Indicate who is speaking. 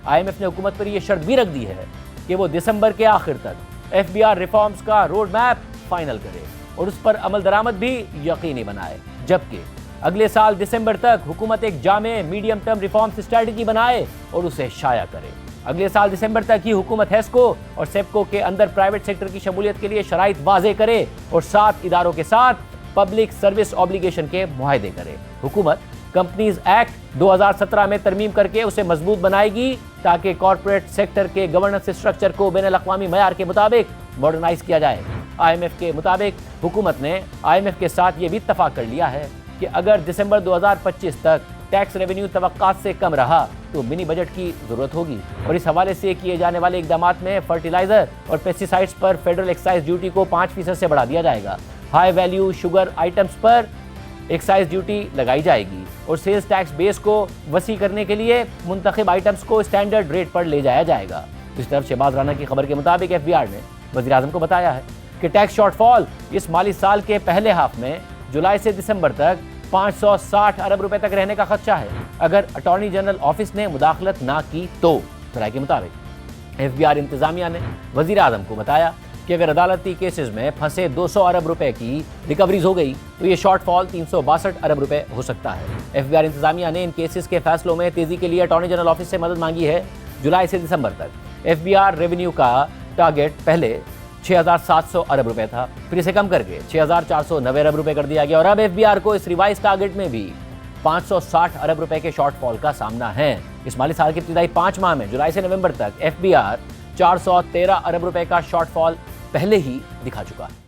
Speaker 1: IMF ने हुकूमत पर यह शर्त भी रख दी है कि वो दिसंबर के आखिर तक FBR रिफॉर्म्स का रोड मैप फाइनल करे और उस पर अमल दरामद भी यकीनी बनाए, जबकि अगले साल दिसंबर तक हुकूमत एक जामे मीडियम टर्म रिफॉर्म्स स्ट्रेटजी बनाए और उसे शाया करे। अगले साल दिसंबर तक ही हुकूमत हेस्को और सेप्को के अंदर प्राइवेट सेक्टर की शमूलियत के लिए शराइत वाज़े करे और 7 इदारों के साथ पब्लिक सर्विस ऑब्लिगेशन के मुआहदे करे। हुकूमत कंपनीज एक्ट 2017 में तरमीम करके उसे मजबूत बनाएगी ताकि कॉर्पोरेट सेक्टर के गवर्नेंस स्ट्रक्चर को बैनुल अक़वामी मयार के मुताबिक मॉडर्नाइज किया जाए। IMF के मुताबिक हुकूमत ने IMF के साथ ये भी इत्तफाक कर लिया है कि अगर दिसंबर 2025 तक टैक्स रेवेन्यू तवक्कात से कम रहा तो मिनी बजट की जरूरत होगी और इस हवाले से किए जाने वाले इकदामात में फर्टिलाइजर और पेस्टिसाइड्स पर फेडरल एक्साइज ड्यूटी को 5% से बढ़ा दिया जाएगा। हाई वैल्यू शुगर आइटम्स पर एक्साइज ड्यूटी लगाई जाएगी और सेल्स टैक्स बेस को वसी करने के लिए मुंतखब आइटम्स को स्टैंडर्ड रेट पर ले जाया जाएगा। इस तरफ शहबाज राना की खबर के मुताबिक FBR ने वज़ीर आज़म को बताया है कि टैक्स शॉर्टफॉल इस माली साल के पहले हाफ में जुलाई से दिसंबर तक 560 अरब रुपए तक रहने का खदशा है अगर अटॉर्नी जनरल ऑफिस ने मुदाखलत ना की तो। राय के मुताबिक FBR इंतजामिया ने वज़ीर आज़म को बताया कि अगर अदालती केसेस में फंसे 200 अरब रुपए की रिकवरीज हो गई तो ये शॉर्टफॉल 362 अरब रुपए हो सकता है। FBR इंतजामिया ने इन केसेस के फैसलों में तेजी के लिए अटॉर्नी जनरल ऑफिस से मदद मांगी है। जुलाई से दिसंबर तक FBR रेवेन्यू का टारगेट पहले 6,700 अरब रुपए था, फिर इसे कम करके 6,490 अरब रुपए कर दिया गया और अब FBR को इस रिवाइज टारगेट में भी 560 अरब रुपए के शॉर्टफॉल का सामना है। इस माली साल के इब्तिदाई 5 माह में जुलाई से नवंबर तक FBR 413 अरब रुपए का शॉर्टफॉल पहले ही दिखा चुका है।